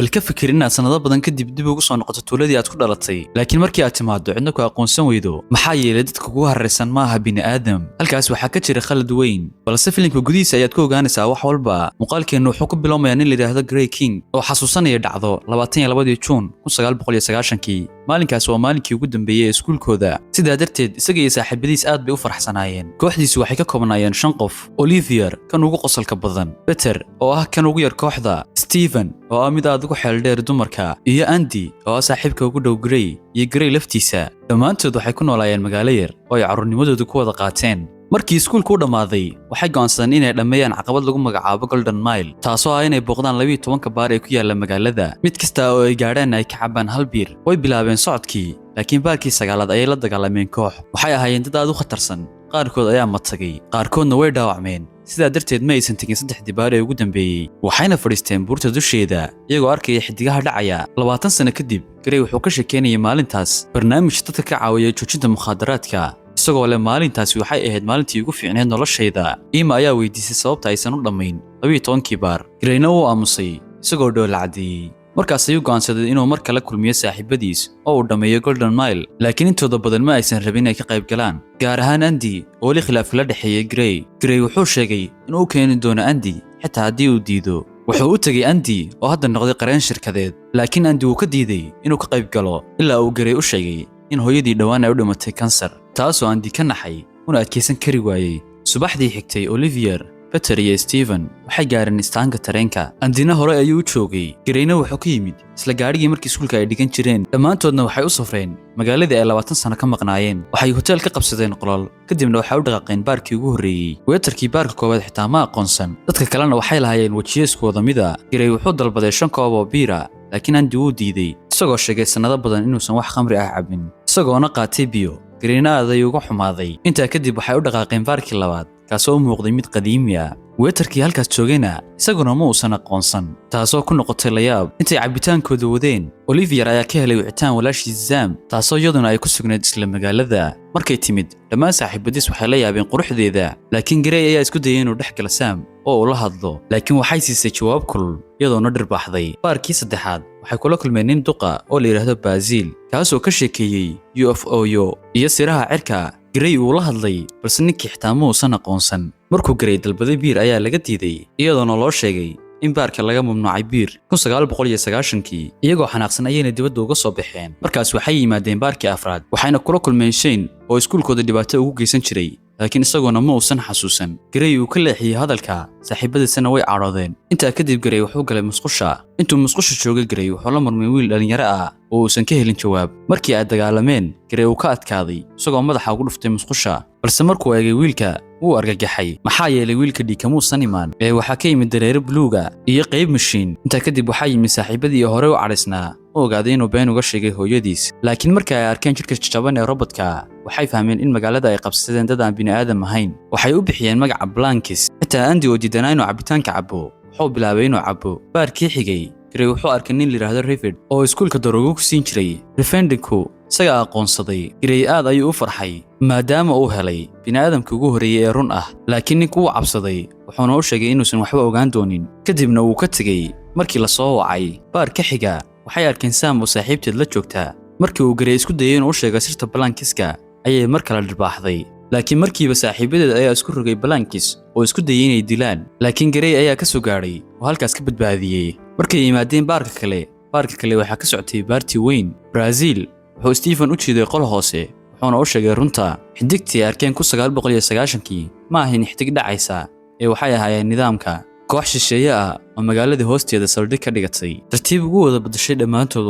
bal ka fikir inaad sanado badan kadib dib ugu soo noqoto tuuladii aad ku dhalatay laakiin markii aad timaado cidna ku aqoonsan weydo maxaa yeelay dadka kugu harreysan maaha bini aadam halkaas waxaa ka jira khalad weyn balse filimka gudihiisa ayaad ku ogaanaysaa wax walba muuqaalkeenu wuxuu ku bilowmayaa nin la yiraahdo Grey King oo xasuusanaya dhacdo 22 Juun 1990 maalinkaas waa maalinkii ugu dambeeyay ee iskuulkooda sidaa darteed isaga iyo saaxiibadiis aad bay u faraxsanaayeen kooxdiisu waxay ka koobnaayeen 5 qof Olivier kan ugu qosolka badan Peter oo ah kan ugu yar kooxda Steven oo ah mid aad ugu xeel dheer dumarka iyo Andy oo ah saaxiibka ugu dhow Grey iyo Grey laftiisa dhammaantood waxay ku noolaayeen magaalo yar oo ay carruurnimadooda ku wada qaateen markii iskuulku dhamaaday waxay go'aansadeen inay dhameeyaan caqabad lagu magacaabo Golden Mile taasoo ah inay booqdaan 12 baar ee ku yaala magaalada mid kasta oo ay gaadhaan ay ka cabaan hal biir way bilaabeen socodkii laakiin baarkii sagaalaad ayay la dagaalameen koox waxay ahaayeen dad aad u khatarsan qaarkood ayaa matagay qaarkoodna way dhaawacmeen sidaa darteed ma aysan tagin 3 baar ee ugu dambeeyay waxayna fadhiisteen buurta dusheeda iyagoo arkaya xidigaha dhacaya 20 sano kadib Grey wuxuu ka sheekeynayay maalintaas barnaamij dadka ka caawiya joojinta mukhaadaraadka isagoo leh maalintaasi waxay ahayd maalintii ugu fiicneed noloshayda Emma ayaa weydiisay sababta aysan u dhamayn 12 baar Greyna wuu aamusay isagoo dhool cadeeyay markaas ayuu go'aansaday inuu mar kale kulmiyo saaxiibadiis oo uu dhameeyo Golden Mile laakiin intooda badan ma aysan rabin inay ka qayb galaan gaar ahaan Andy oo li khilaaf la dhaxeeyay Grey wuxuu sheegay inuu keeni doono Andy xitaa haddii uu diido wuxuu u tagay Andy oo hadda noqday qareen shirkadeed laakiin Andy wuu ka diiday inuu ka qayb galo ilaa uu Grey u sheegay in hooyadii dhawaan ay u dhimatay kansar taasoo Andy ka naxay una adkeysan kari waayay subaxdii xigtay Olivier Peter iyo Steven waxay gaareen istaanka tareenka Andyna hore ayuu u joogay Greyna wuxuu ka yimid isla gaarigii markii iskuulka ay dhigan jireen dhammaantoodna waxay u safreen magaaladii ay 20 sano ka maqnaayeen waxay hotel ka qabsadeen qolal kadibna waxay u dhaqaaqeen baarkii ugu horeeyay weerarkii baarka koowaad xitaa ma aqoonsan dadka kalena waxay lahaayeen wajiyeeskooda mida Grey wuxuu dalbaday 5 koob oo biira laakiin Andy wuu diiday isagoo sheegay sanado badan inuusan wax khamri ah cabin isagoona qaatay biyo Greyna aad ayuu uga xumaaday intaa kadib waxay u dhaqaaqeen baarkii labaad kaasoo u muuqday mid qadiimi ah weerarkii halkaas joogayna isaguna ma uusan aqoonsan taasoo ku noqotay layaab intay cabitaankooda wadeen Olivier ayaa ka helay wicitaan walaashiis Sam taasoo iyaduna ay ku sugnayd isla magaalada markay timid dhammaan saaxiibadiis waxay la yaabeen quruxdeeda laakiin Grey ayaa isku dayay inuu dhex galo Sam oo uu la hadlo laakiin waxay siisay jawaab kulul iyadoona dhirbaaxday baarkii saddexaad waxay kula kulmeen nin duqa oo la yiraahdo Basil kaasoo ka sheekeeyay UFO iyo siraha cirka Grey uu la hadlay balse ninkii xitaa ma uusan aqoonsan markuu Grey dalbaday biir ayaa laga diiday iyadoona loo sheegay in baarka laga mamnuucay biir 1990 iyagoo xanaaqsan ayayna dibadda uga soo baxeen markaas waxay yimaadeen baarkii afraad waxayna kula kulmeen Shane oo iskuulkooda dhibaato ugu geysan jiray laakiin isaguna ma uusan xasuusan Grey uu ka leexiyay hadalka saaxiibadiisana way caroodeen intaa kadib Grey wuxuu galay musqusha intuu musqusha joogay Grey wuxuu la murmay wiil dhalinyaro ah oo uusan ka helin jawaab markii ay dagaalameen Grey uu ka adkaaday isagoo madaxa ugu dhuftay musqusha balse markuu eegay wiilka wuu argagaxay maxaa yeelay wiilka dhiikamuusan imaan ee waxaa ka yimid dareere buluuga iyo qayb mashiin intaa kadib waxaa yimid saaxiibadii hore u cadhaysnaa oo ogaaday inuu been uga sheegay hooyadiis laakiin markii ay arkeen jirka jajaban ee robodka waxay fahmeen in magaalada ay qabsadeen dad aan bini aadam ahayn waxay u bixiyeen magaca Blankis xitaa Andy oo diidanaa inuu cabitaanka cabo wuxuu bilaabay inuu cabo baarkii xigay Grey wuxuu arkay nin la yiraahdo Rivet oo iskuulka daroogo ku siin jiray Rifendinku isaga aqoonsaday Grey aad ayuu u farxay maadaama uu helay bini aadamkii ugu horeeyay ee run ah laakiin ninku uu cabsaday wuxuuna u sheegay inuusan waxba ogaan doonin kadibna uu ka tagay markii la soo wacay baar ka xiga waxay arkeen Sam oo saaxiibteed la joogta markii uu Grey isku dayay inuu sheego sirta Blankiska ayay mar kale dhirbaaxday laakiin markiiba saaxiibadeed ayaa isku rogay Blankis oo isku dayay inay dilaan laakiin Grey ayaa ka soo gaaray oo halkaas ka badbaadiyay markay yimaadeen baarka kale waxaa ka socotay baarti weyn Brazil wuxuu Steven u jeeday qol hoose wuxuuna u sheegay runta xidigtii arkeen 1990 ma ahayn xidig dhacaysa ee waxay ahaayeen nidaamka koox shisheeye ah oo magaalada hoosteeda saldhig ka dhigatay tartiib ugu wada bedeshay dhammaantood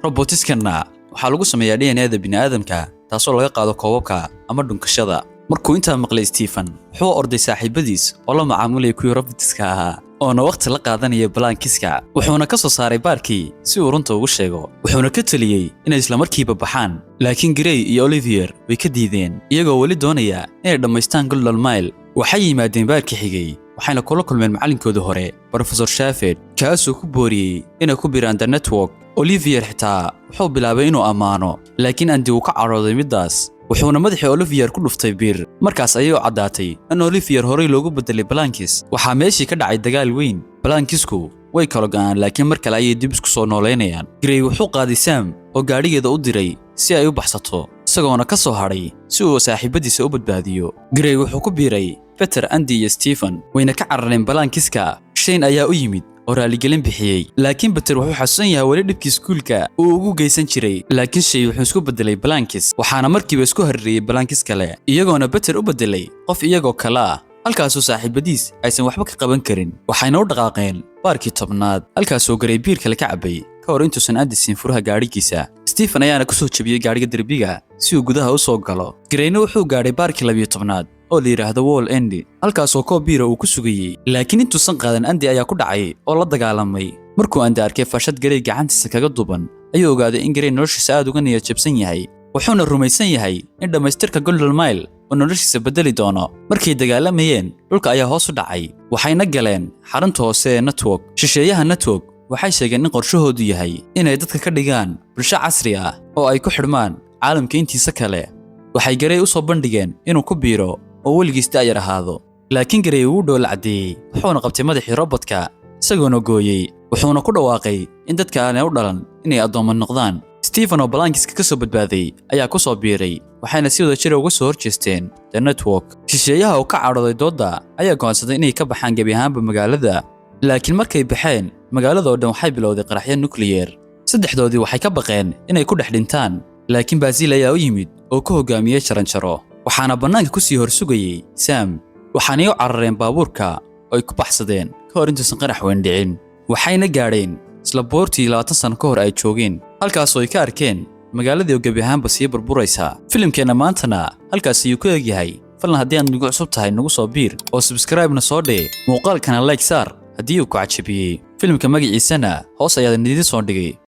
robotiskana waxaa lagu sameeyaa DNA-da bini'aadamka taasoo laga qaado koobabka ama dhunkashada markuu intaa maqlay Steven wuxuu orday saaxiibadiis oo la macaamilay kuwii robotiska ahaa oona waqti la qaadanaya Blankiska wuxuuna ka soo saaray baarkii si uu runta ugu sheego wuxuuna ka taliyay inay isla markiiba baxaan laakiin Grey iyo Olivier way ka diideen iyagoo wali doonaya inay dhammaystaan Golden Mile waxay yimaadeen baarkii xigay waxayna kula kulmeen macallinkooda hore Professor Shaffer kaasoo ku booriyay inay ku biiraan The Network Olivier xitaa wuxuu bilaabay inuu amaano laakiin Andy uu ka carooday midaas wuxuuna madaxii Olivier ku dhuftay biir markaas ayuu cadaatay in Olivier hore loogu bedelay Blankis waxa meeshii ka dhacay dagaal weyn Blankisku way kala go'aan laakiin mar kale ayay dib isku soo nooleynayaan. Gray wuxuu qaaday Sam oo gaadhigeeda u diray si ay u baxsato, isagoona ka soo hadhay si uu saaxiibadiisa u badbaadiyo. Gray wuxuu ku biiray Peter, Andy iyo Stephen, wayna ka carareen ballaankiiska. Shane ayaa u yimid oo raaligelin bixiyey, laakiin Peter wuxuu xasuusan yahay wali dhibkii iskuulka uu ugu geysan jiray. Laakiin Shane wuxuu isku bedelay Blankis, waxaana markiiba isku hareeriyay Blankis kale, iyagoona Peter u bedelay qof iyagoo kale ah. halkaasoo saaxiibadiis aysan waxba ka qaban karin, waxayna u dhaqaaqeen baarkii tobnaad, halkaasoo Gray biir kale ka cabay ka hor intuusan Andy siin furaha gaadhigiisa. Stephen ayaana ku soo jabiyey gaadhiga derbiga si uu gudaha u soo galo. Grayna wuxuu gaadhay baarkii 12aad oo la yiraahdo Wall End, halkaasoo koob biira uu ku sugayay. Laakiin intuusan qaadan, Andy ayaa ku dhacay oo la dagaalamay. Markuu Andy arkay fashad Gray gacantiisa kaga duban, ayuu ogaaday in Gray noloshiisa aad uga niyad jabsan yahay, wuxuuna rumaysan yahay in dhamaystirka Golden Mile oo noloshiisa bedeli doono. Markay dagaalamayeen, dhulka ayaa hoos u dhacay, waxayna galeen xarunta hoose ee Network. Shisheeyaha Network waxay sheegeen in qorshahoodu yahay inay dadka ka dhigaan bulsho casri ah oo ay ku xidhmaan caalamka intiisa kale. Waxay Gray u soo bandhigeen inuu ku biiro oo weligiis daayar ahaado, laakiin Gray wuu dhool cadeeyay, wuxuuna qabtay madaxii robot-ka isagoona gooyay, wuxuuna ku dhawaaqay in dadka aanay u dhalan inay addoomo noqdaan. Stephen oo Blankiska ka soo badbaaday ayaa ku soo biiray, waxayna si wada jir uga soo horjeesteen The Network. Shisheeyaha oo ka cadhooday dooda ayaa go'aansaday inay ka baxaan gebi ahaanba magaalada, laakiin markay baxeen, magaalada oo dhan waxay bilowday qaraxyo nuclear. Saddexdoodii waxay ka baqeen inay ku dhex dhintaan, laakiin Basil ayaa u yimid oo ku hogaamiyey jaranjaro, waxaana bannaanka ku sii horsugayay Sam. waxaanay u carareen baabuurka oo ay ku baxsadeen ka hor intuusan qarax weyn dhicin, waxayna gaadheen isla boortii 20 sano ka hor ay joogeen, halkaasoo ay ka arkeen magaaladii oo gebi ahaanba sii burburaysa. Filimkeena maantana halkaas ayuu ku egyahay. fadlan haddii aad nagu cusub tahay nagu soo biir oo subscribe-na soo dhee, muuqaalkana like saar haddii uu ku cajabiyey. filimka magaciisana hoos ayaad idin soo dhigay.